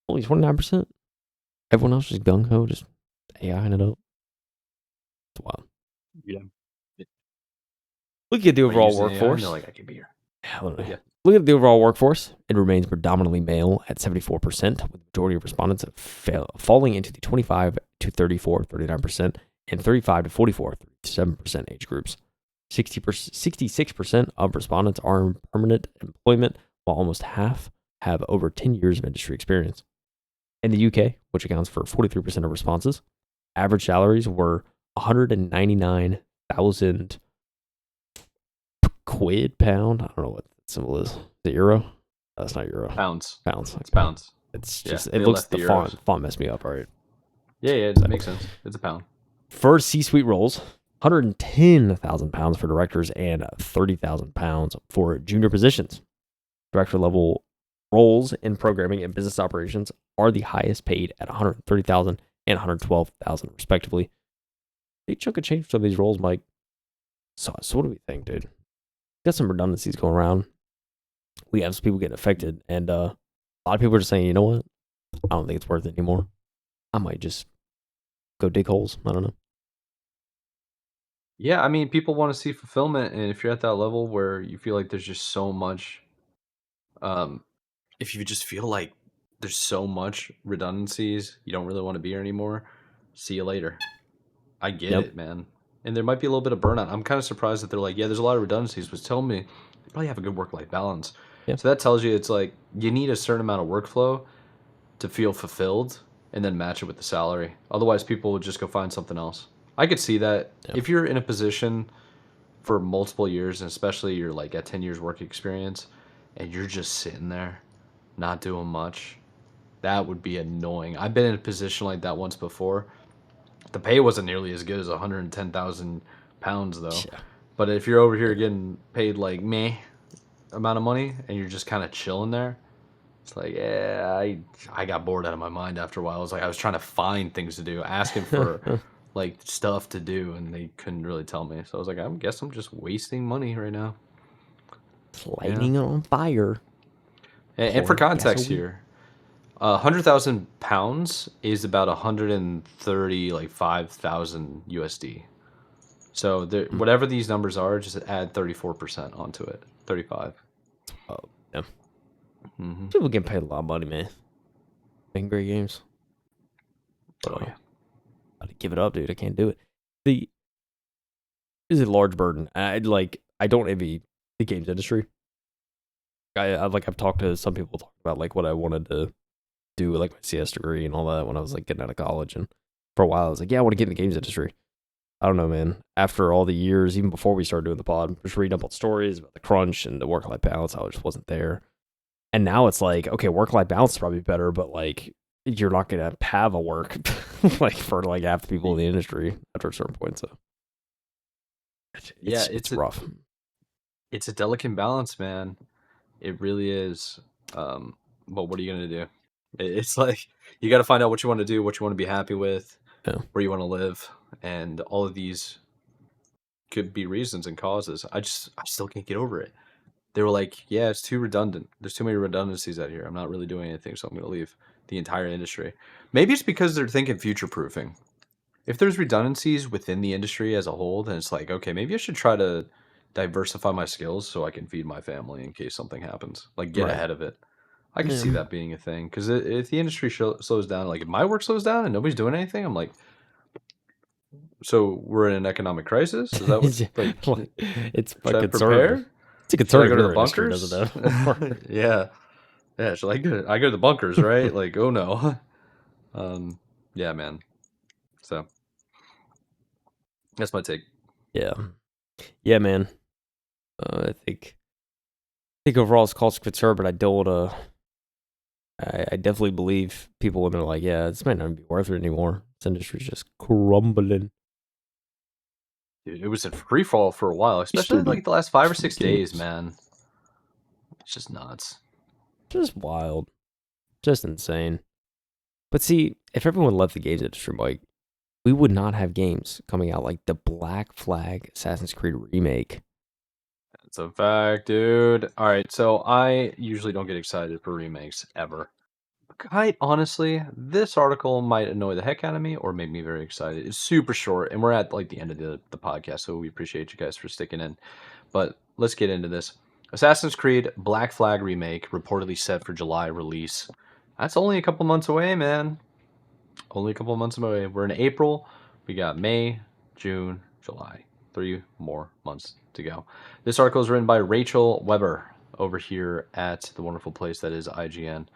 Only 29%? Everyone else just gung ho, just AIing it up. It's wild. Yeah. Look at the overall workforce. AI, like, I can be here. Yeah. Look at the overall workforce. It remains predominantly male at 74%, with the majority of respondents falling into the 25 to 34, 39%, and 35 to 44, 37% age groups. 66% of respondents are in permanent employment, while almost half have over 10 years of industry experience. In the UK, which accounts for 43% of responses, average salaries were 199,000 quid, pound. I don't know what that symbol is. The euro? That's not euro. Pounds. Pounds. It's pounds. It's just, it looks, the font messed me up, right? Yeah, it makes sense. It's a pound. For C-suite roles, 110,000 pounds for directors and 30,000 pounds for junior positions. Director level roles in programming and business operations are the highest paid at 130,000 and 112,000 respectively. Big chunk of change for some of these roles, Mike. So what do we think, dude? Got some redundancies going around. We have some people getting affected, and a lot of people are just saying, you know what? I don't think it's worth it anymore. I might just go dig holes. I don't know. Yeah, I mean, people want to see fulfillment, and if you're at that level where you feel like there's just so much, um, if you just feel like there's so much redundancies, you don't really want to be here anymore. See you later. I get Yep. it, man. And there might be a little bit of burnout. I'm kind of surprised that they're like, yeah, there's a lot of redundancies, but tell me, they probably have a good work-life balance. Yeah. So that tells you it's like you need a certain amount of workflow to feel fulfilled and then match it with the salary. Otherwise, people would just go find something else. I could see that Yeah. if you're in a position for multiple years, and especially you're like at 10 years work experience, and you're just sitting there not doing much, that would be annoying. I've been in a position like that once before. The pay wasn't nearly as good as 110,000 pounds though. Yeah. But if you're over here getting paid like meh amount of money and you're just kind of chilling there, it's like, yeah, I got bored out of my mind after a while. I was trying to find things to do, asking for like stuff to do, and they couldn't really tell me. So I was like, I guess I'm just wasting money right now. Lighting on fire. And for context Gasoline. here, 100,000 pounds is about 130 like 5,000 USD. So whatever these numbers are, just add 34% onto it. 35. Oh, yeah. Mm-hmm. People get paid a lot of money, man. Making great games. But, Oh yeah. I'd give it up, dude. I can't do it. The is a large burden. I don't envy the games industry. I've talked to some people talk about like what I wanted to do, like my CS degree and all that when I was like getting out of college. And for a while, I was like, yeah, I want to get in the games industry. I don't know, man. After all the years, even before we started doing the pod, just reading up on stories about the crunch and the work-life balance, I just wasn't there. And now it's like, okay, work-life balance is probably better, but like you're not gonna have a work like for like half the people in the industry after a certain point. So it's rough. It's a delicate balance, man. It really is. But what are you gonna do? It's like you got to find out what you want to do, what you want to be happy with, Yeah. where you want to live, and all of these could be reasons and causes. I still can't get over it. They were like, yeah, it's too redundant. There's too many redundancies out here. I'm not really doing anything, so I'm going to leave the entire industry. Maybe it's because they're thinking future proofing. If there's redundancies within the industry as a whole, then it's like, okay, maybe I should try to diversify my skills so I can feed my family in case something happens. Like, get Right. ahead of it. I could Yeah. see that being a thing. Because if the industry slows down, like if my work slows down and nobody's doing anything, I'm like, so we're in an economic crisis? Is that what, like, It's should I concerning. prepare? It's a Should I concern go if to the your industry doesn't bunkers? have. Yeah. Yeah, should I go to the bunkers, right? Like, oh no. Yeah, man. So that's my take. Yeah. Yeah, man. I think overall it's cause concern, but I don't. I definitely believe people when they're like, yeah, this might not be worth it anymore. This industry's just crumbling. Dude, it was in free fall for a while, We still especially need like the last 5 or 6 days, games. man. It's just nuts. Just wild. Just insane. But see, if everyone left the games industry, Mike, we would not have games coming out like the Black Flag Assassin's Creed remake. It's a fact, dude. All right, so I usually don't get excited for remakes ever. Quite honestly, this article might annoy the heck out of me or make me very excited. It's super short, and we're at like the end of the podcast, so we appreciate you guys for sticking in. But let's get into this. Assassin's Creed Black Flag remake reportedly set for July release. That's only a couple months away, man. Only a couple months away. We're in April. We got May, June, July. 3 more months to go. This article is written by Rachel Weber over here at the wonderful place that is IGN.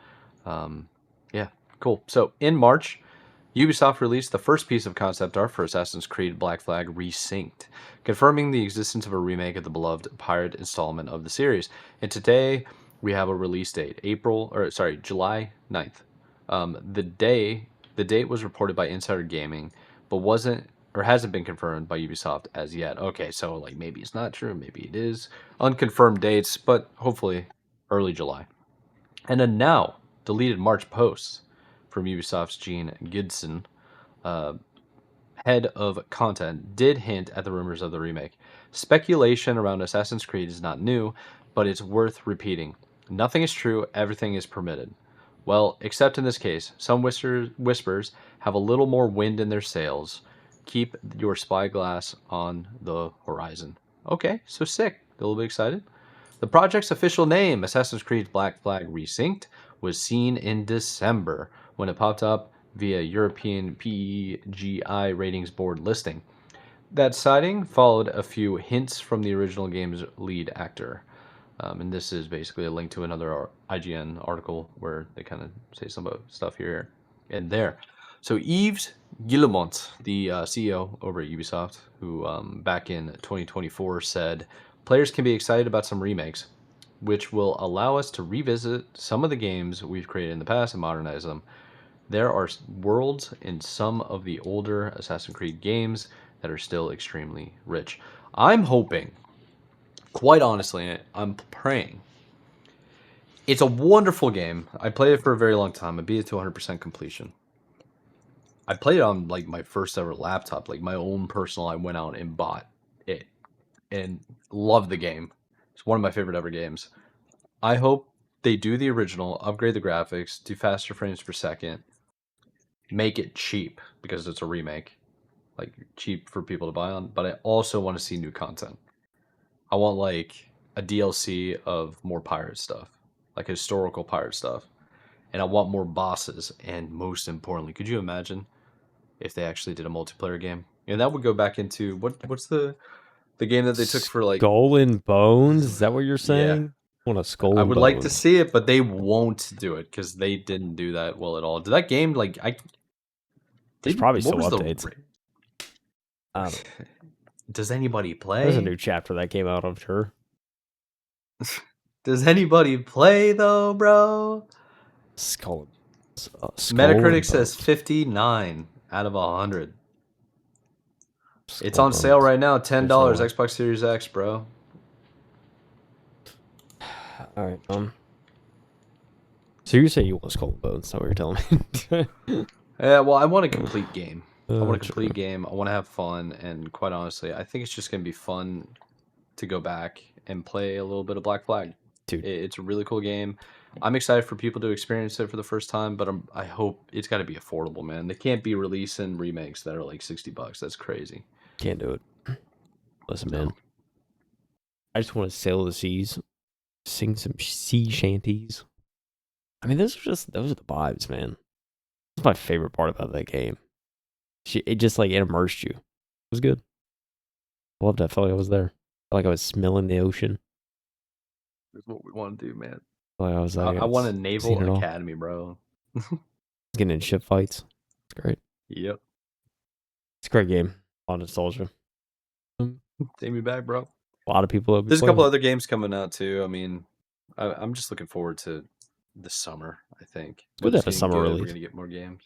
Yeah, cool. So in March, Ubisoft released the first piece of concept art for Assassin's Creed Black Flag Resynced, confirming the existence of a remake of the beloved pirate installment of the series. And today we have a release date, July 9th. The date was reported by Insider Gaming, but wasn't or hasn't been confirmed by Ubisoft as yet. Okay, so like maybe it's not true, maybe it is. Unconfirmed dates, but hopefully early July. And a now deleted March post from Ubisoft's Gene Gidson, uh, head of content, did hint at the rumors of the remake. Speculation around Assassin's Creed is not new, but it's worth repeating. Nothing is true, everything is permitted. Well, except in this case, some whispers have a little more wind in their sails. Keep your spyglass on the horizon. Okay, so sick. A little bit excited. The project's official name, Assassin's Creed Black Flag Resynced, was seen in December when it popped up via European PEGI ratings board listing. That sighting followed a few hints from the original game's lead actor. And this is basically a link to another IGN article where they kind of say some stuff here and there. So Yves Guillemot, the CEO over at Ubisoft, who back in 2024 said, players can be excited about some remakes, which will allow us to revisit some of the games we've created in the past and modernize them. There are worlds in some of the older Assassin's Creed games that are still extremely rich. I'm hoping, quite honestly, I'm praying. It's a wonderful game. I played it for a very long time. I beat it to 100% completion. I played it on like my first ever laptop, like my own personal. I went out and bought it and loved the game. It's one of my favorite ever games. I hope they do the original, upgrade the graphics, do faster frames per second, make it cheap because it's a remake, like cheap for people to buy on. But I also want to see new content. I want like a DLC of more pirate stuff, like historical pirate stuff, and I want more bosses. And most importantly, could you imagine if they actually did a multiplayer game? And that would go back into what's the game that they took for like, Skull and Bones? Is that what you're yeah. saying? I want a Skull I and would like to Bones. see it, but they won't do it because they didn't do that well at all. Did that game like I There's did? probably What still was the? updates. I don't know. Does anybody There's a play? new chapter that came out, I'm sure. Does anybody play though, bro? Skull, Skull Metacritic and says Bones. 59 out of 100. It's Skull on and sale Bones. right now, There's no $10, way. Xbox Series X, bro. All right, so you say you want Skull and Bones? Is that what you're telling me? Yeah, well, I want a complete game. I want a True. complete game. I want to have fun, and quite honestly, I think it's just gonna be fun to go back and play a little bit of Black Flag. Dude, It's a really cool game. I'm excited for people to experience it for the first time, but I hope it's got to be affordable, man. They can't be releasing remakes that are like $60. That's crazy. can't do it. Listen, No. man. I just want to sail the seas, sing some sea shanties. I mean, those are the vibes, man. That's my favorite part about that game. It just like it immersed you. It was good. I loved it. I felt like I was there. Like I was smelling the ocean. That's what we want to do, man. Like I was I want a seen naval it all. academy, bro. Getting in ship fights. It's great. Yep. It's a great game. A lot of nostalgia. Take me back, bro. A lot of people will be There's a playing couple it. other games coming out too. I mean, I'm just looking forward to the summer. I think Good to weather's have a getting summer good. We're release. gonna get more games.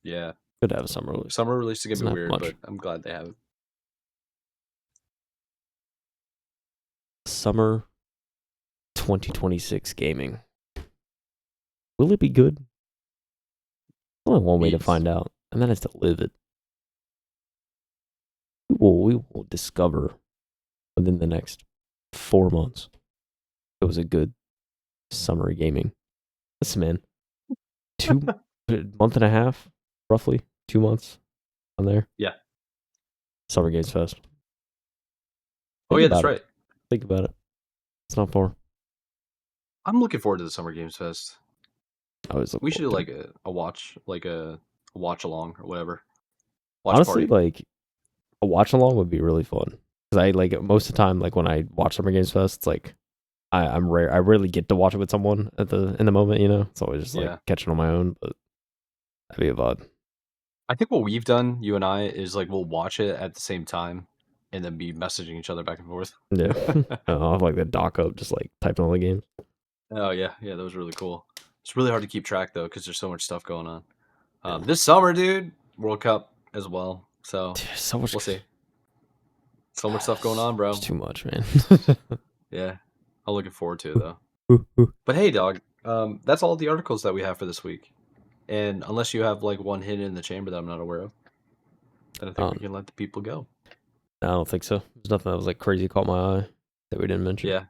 Yeah, Good to have a summer release. summer release is gonna Doesn't be have weird, much. but I'm glad they have it. Summer 2026 gaming. Will it be good? Only one way to Beats. find out, and that is to live it. We will discover within the next 4 months. It was a good summer gaming. Listen, man, a month and a half, roughly 2 months on there. Yeah. Summer Games Fest. Oh Think yeah, about that's it. right. Think about it. It's not far. I'm looking forward to the Summer Games Fest. I always look We should do forward to like it. a watch, like a watch along or whatever. Watch Honestly, party. like a watch along would be really fun. Because I like most of the time, like when I watch Summer Games Fest, it's like I'm rare. I rarely get to watch it with someone in the moment. You know, it's always just like Yeah. catching on my own. But that'd be a vibe. I think what we've done, you and I, is like we'll watch it at the same time and then be messaging each other back and forth. Yeah, I have like the doc up, just like typing all the games. Oh yeah, yeah, that was really cool. It's really hard to keep track though because there's so much stuff going on. Yeah. This summer, dude, World Cup as well. So Dude, so much. we'll see. So much stuff going on, bro. It's too much, man. Yeah, I'm looking forward to it though. But hey, dog, that's all the articles that we have for this week. And unless you have like one hidden in the chamber that I'm not aware of, then I think we can let the people go. I don't think so. There's nothing that was like crazy caught my eye that we didn't mention. Yeah.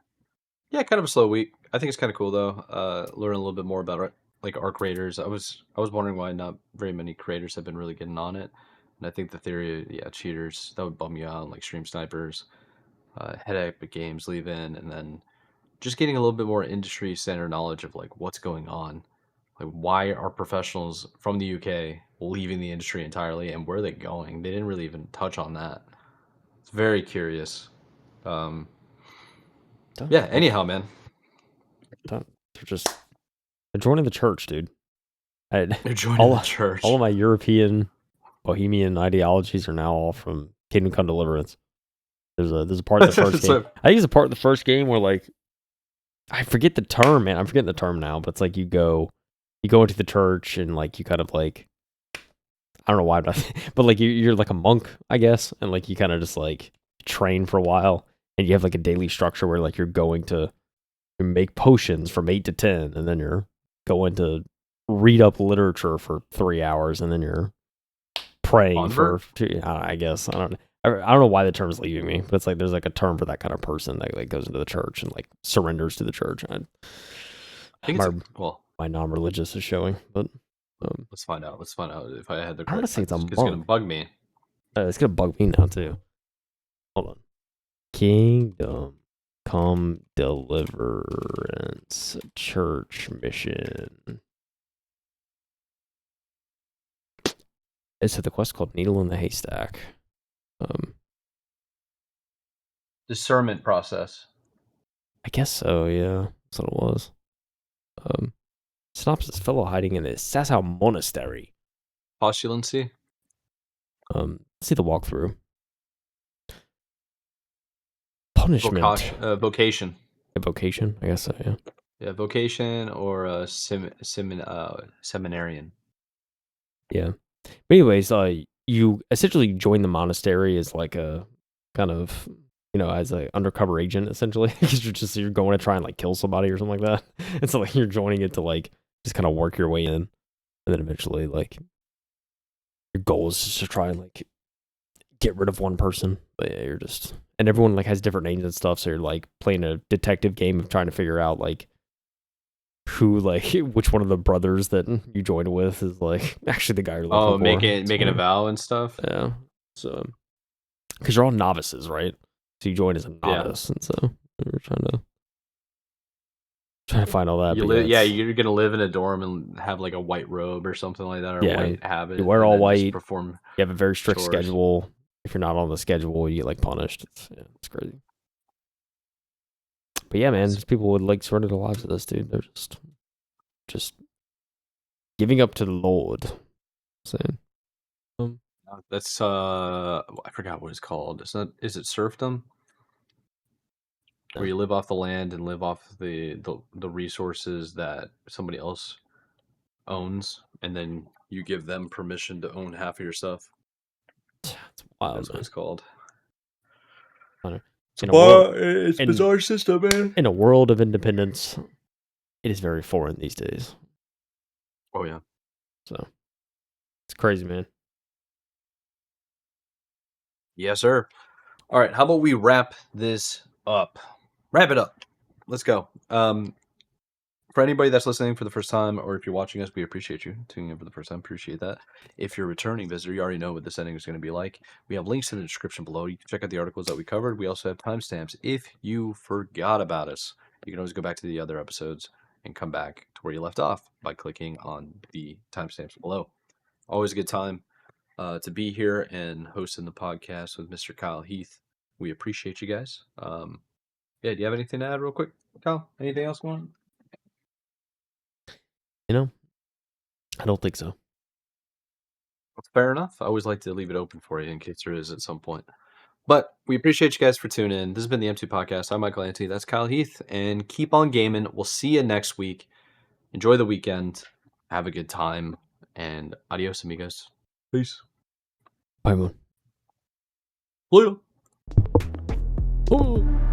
Yeah, kind of a slow week. I think it's kind of cool though. Learn a little bit more about like our creators. I was wondering why not very many creators have been really getting on it. And I think the theory, yeah, cheaters that would bum you out, like stream snipers, head Epic Games leaving, and then just getting a little bit more industry standard knowledge of like what's going on, like why are professionals from the UK leaving the industry entirely, and where are they going? They didn't really even touch on that. It's very curious. Um, yeah. Anyhow, man, They're just they're joining the church, dude. they're joining the church. All of my European Bohemian ideologies are now all from Kingdom Come Deliverance. There's a part of the first game. I think it's a part of the first game where like I forget the term, man. I'm forgetting the term now, but it's like you go into the church and like you kind of like I don't know why, but like you're like a monk, I guess, and like you kind of just like train for a while, and you have like a daily structure where like you're going to make potions from 8 to 10, and then you're going to read up literature for 3 hours, and then you're praying for I guess I don't know why the term is leaving me, but it's like there's like a term for that kind of person that like goes into the church and like surrenders to the church. I think my non-religious is showing, but let's find out. Let's find out if I had the I want to say it's a monk. It's gonna bug me. It's gonna bug me now too. Hold on. Kingdom Come Deliverance Church Mission. It's at the quest called Needle in the Haystack. Discernment process. I guess so, yeah. That's what it was. Synopsis: fellow hiding in the Sasau Monastery. Postulancy. Let's see the walkthrough. Punishment. Vocation. A vocation, I guess so, yeah. Yeah, vocation or a seminarian. Yeah. But anyways, you essentially join the monastery as like a kind of, as an undercover agent, essentially. Because you're going to try and like kill somebody or something like that. And so like you're joining it to like just kind of work your way in. And then eventually like your goal is just to try and like get rid of one person. But yeah, you're just, and everyone like has different names and stuff. So you're like playing a detective game of trying to figure out like who, like which one of the brothers that you joined with is like actually the guy you're looking for. Making a vow and stuff. Yeah. So because you're all novices, right? So you join as a novice, and so we're trying to find all that. You're gonna live in a dorm and have like a white robe or something like that, or a white habit. You wear all white. Perform. You have a very strict chores. schedule. If you're not on the schedule, you get like punished. It's crazy. But yeah, man, these people would like surrender their lives to this, dude. They're just giving up to the Lord. Saying, that's I forgot what it's called. Is it serfdom? Where you live off the land and live off the resources that somebody else owns, and then you give them permission to own half of your stuff. It's wild. That's what it's called. It's a bizarre system, man. In a world of independence, it is very foreign these days. Oh yeah. So it's crazy, man. Yes, sir. All right, how about we wrap this up? Wrap it up. Let's go. For anybody that's listening for the first time, or if you're watching us, we appreciate you tuning in for the first time. Appreciate that. If you're a returning visitor, you already know what this ending is going to be like. We have links in the description below. You can check out the articles that we covered. We also have timestamps. If you forgot about us, you can always go back to the other episodes and come back to where you left off by clicking on the timestamps below. Always a good time to be here and hosting the podcast with Mr. Kyle Heath. We appreciate you guys. Yeah, do you have anything to add real quick, Kyle? Anything else going on? I don't think so. Fair enough. I always like to leave it open for you in case there is at some point. But we appreciate you guys for tuning in. This has been the M2 Podcast. I'm Michael Ante. That's Kyle Heath. And keep on gaming. We'll see you next week. Enjoy the weekend. Have a good time. And adios, amigos. Peace. Bye, Moon. Later. Ooh.